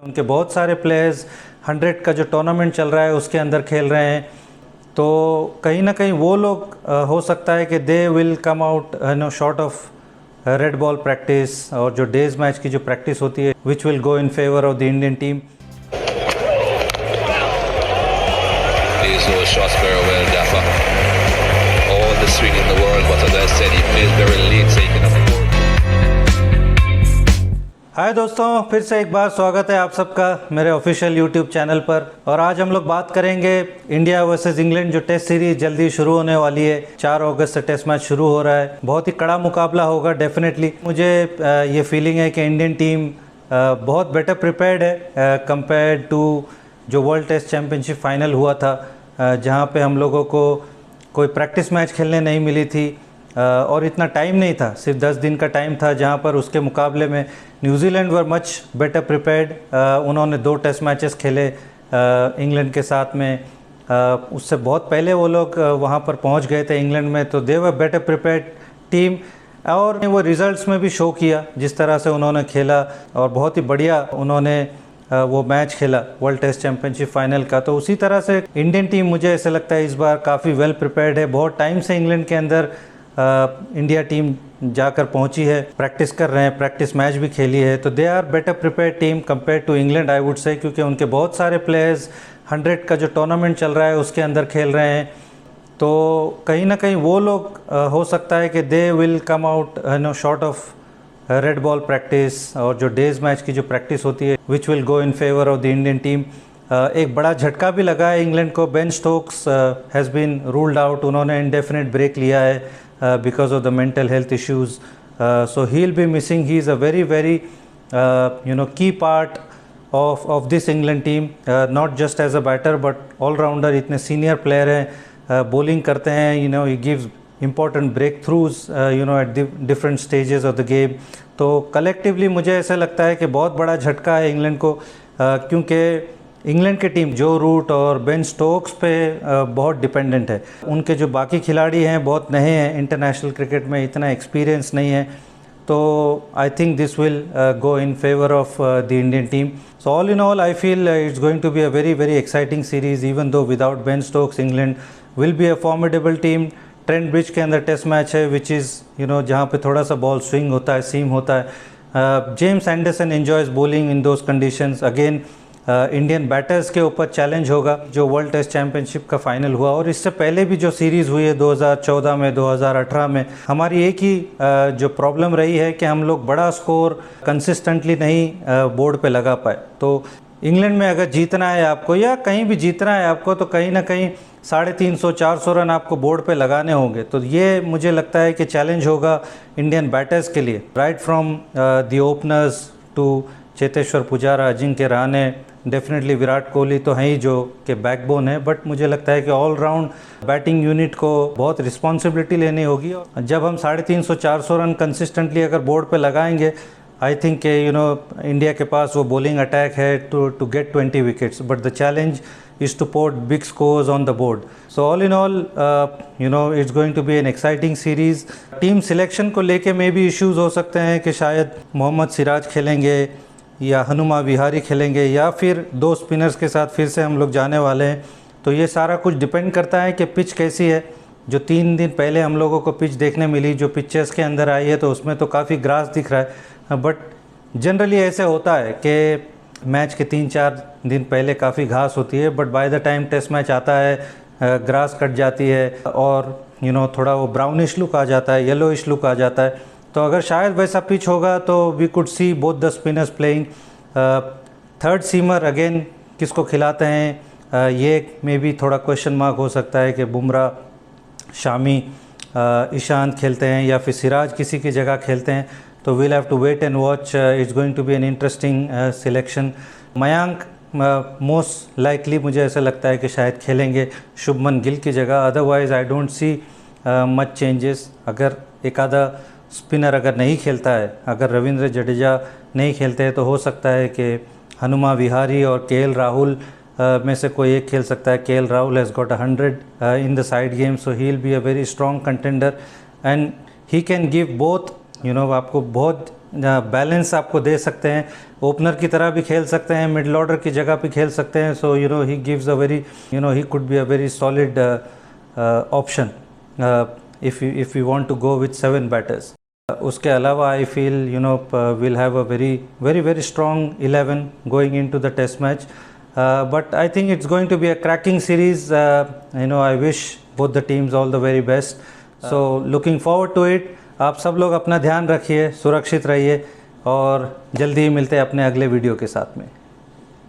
उनके बहुत सारे प्लेयर्स 100 का जो टूर्नामेंट चल रहा है उसके अंदर खेल रहे हैं, तो कहीं ना कहीं वो लोग हो सकता है कि they will come out short of red ball practice और जो डेज मैच की जो प्रैक्टिस होती है which will go in favour of the Indian team. Hi दोस्तों, फिर से एक बार स्वागत है आप सबका मेरे ऑफिशियल यूट्यूब चैनल पर। और आज हम लोग बात करेंगे इंडिया वर्सेस इंग्लैंड जो टेस्ट सीरीज जल्दी शुरू होने वाली है। 4 अगस्त से टेस्ट मैच शुरू हो रहा है। बहुत ही कड़ा मुकाबला होगा डेफिनेटली। मुझे ये फीलिंग है कि इंडियन टीम बहुत बेटर प्रिपेयर्ड है कंपेयर टू जो वर्ल्ड टेस्ट चैम्पियनशिप फाइनल हुआ था, जहाँ पे हम लोगों को कोई प्रैक्टिस मैच खेलने नहीं मिली थी और इतना टाइम नहीं था, सिर्फ 10 दिन का टाइम था, जहाँ पर उसके मुकाबले में New Zealand were much better prepared. उन्होंने 2 टेस्ट मैचेस खेले इंग्लैंड के साथ में। उससे बहुत पहले वो लोग वहाँ पर पहुँच गए थे इंग्लैंड में, तो दे वर बेटर प्रिपेयर्ड टीम और वो रिज़ल्ट्स में भी शो किया जिस तरह से उन्होंने खेला और बहुत ही बढ़िया उन्होंने वो मैच खेला वर्ल्ड टेस्ट चैम्पियनशिप फाइनल का। तो उसी तरह से इंडियन टीम मुझे ऐसे लगता है इस बार काफ़ी वेल प्रिपेयर्ड है। बहुत टाइम से इंग्लैंड के अंदर इंडिया टीम जाकर पहुंची है, प्रैक्टिस कर रहे हैं, प्रैक्टिस मैच भी खेली है, तो they are better prepared team compare to England I would say, क्योंकि उनके बहुत सारे प्लेयर्स 100 का जो टूर्नामेंट चल रहा है उसके अंदर खेल रहे हैं। तो कहीं ना कहीं वो लोग हो सकता है कि they will come out short of red ball practice और जो डेज मैच की जो प्रैक्टिस होती है which will go in favour of the Indian team. एक बड़ा झटका भी लगा है इंग्लैंड को। Ben Stokes has been ruled out, उन्होंने इंडेफिनिट ब्रेक लिया है because of the mental health issues, so he'll be missing. He is a very key part of this England team, not just as a batter but all rounder। इतने senior player हैं, bowling करते हैं, he gives important breakthroughs at different stages of the game। तो collectively मुझे ऐसा लगता है कि बहुत बड़ा झटका है इंग्लैंड को, क्योंकि इंग्लैंड की टीम जो रूट और बेन स्टोक्स पे बहुत डिपेंडेंट है। उनके जो बाकी खिलाड़ी हैं बहुत नए हैं, इंटरनेशनल क्रिकेट में इतना एक्सपीरियंस नहीं है, तो I think this will go in favour of the Indian team. So all in all I feel it's going to be a very exciting series, even though without Ben Stokes England will be a formidable team. Trent Bridge के अंदर test match है which is जहाँ पे थोड़ा सा ball swing होता है, सीम होता है। James Anderson enjoys bowling in those conditions. Again Indian batters के ऊपर चैलेंज होगा। जो वर्ल्ड टेस्ट चैम्पियनशिप का फाइनल हुआ और इससे पहले भी जो सीरीज़ हुई है 2014 में, 2018 में, हमारी एक ही जो प्रॉब्लम रही है कि हम लोग बड़ा स्कोर कंसिस्टेंटली नहीं बोर्ड पे लगा पाए। तो इंग्लैंड में अगर जीतना है आपको या कहीं भी जीतना है आपको, तो कहीं ना कहीं 350-400 रन आपको बोर्ड पे लगाने होंगे। तो ये मुझे लगता है कि चैलेंज होगा इंडियन बैटर्स के लिए, right from the openers to Cheteshwar Pujara, Ajinkya Rahane, definitely Virat Kohli तो हैं ही जो कि बैकबोन है, बट मुझे लगता है कि ऑल राउंड बैटिंग यूनिट को बहुत रिस्पॉन्सिबिलिटी लेनी होगी। और जब हम 350-400 रन कंसिस्टेंटली अगर बोर्ड पे लगाएंगे, आई थिंक कि इंडिया के पास वो बॉलिंग अटैक है to get 20 wickets, but the challenge is to put big scores on the board. So all in all it's going to be an exciting series. Team selection को लेके मे भी issues हो सकते हैं कि शायद मोहम्मद सिराज खेलेंगे या हनुमा विहारी खेलेंगे या फिर 2 स्पिनर्स के साथ फिर से हम लोग जाने वाले हैं। तो ये सारा कुछ डिपेंड करता है कि पिच कैसी है। जो 3 दिन पहले हम लोगों को पिच देखने मिली, जो पिक्चर्स के अंदर आई है, तो उसमें तो काफ़ी ग्रास दिख रहा है, बट जनरली ऐसे होता है कि मैच के 3-4 दिन पहले काफ़ी घास होती है, but by the time test match आता है ग्रास कट जाती है और थोड़ा वो ब्राउनिश लुक आ जाता है, येलोइश लुक आ जाता है। तो अगर शायद वैसा पिच होगा तो we could see both the spinners playing. Third seamer again किसको खिलाते हैं, ये में भी थोड़ा क्वेश्चन मार्क हो सकता है कि बुमराह, शामी, ईशांत खेलते हैं या फिर सिराज किसी की जगह खेलते हैं। तो we'll have to wait and watch, it's going to be an interesting selection. Mayank most likely मुझे ऐसा लगता है कि शायद खेलेंगे शुभमन गिल की जगह, otherwise I don't see much changes. अगर एक आधा स्पिनर अगर नहीं खेलता है, अगर रविंद्र जडेजा नहीं खेलते हैं, तो हो सकता है कि हनुमा विहारी और केएल राहुल में से कोई एक खेल सकता है। KL Rahul has got 100 in the side game, so he will be a very strong contender and he can give both, आपको बहुत बैलेंस आपको दे सकते हैं। ओपनर की तरह भी खेल सकते हैं, मिडल ऑर्डर की जगह पे खेल सकते हैं। So he gives a very he could be a very solid option if you want to go with 7 batters. उसके अलावा I feel will have a very very very strong 11 going into the test match. But I think it's going to be a cracking series. I wish both the teams all the very best. So looking forward to it. आप सब लोग अपना ध्यान रखिए, सुरक्षित रहिए और जल्दी ही मिलते हैं अपने अगले वीडियो के साथ में।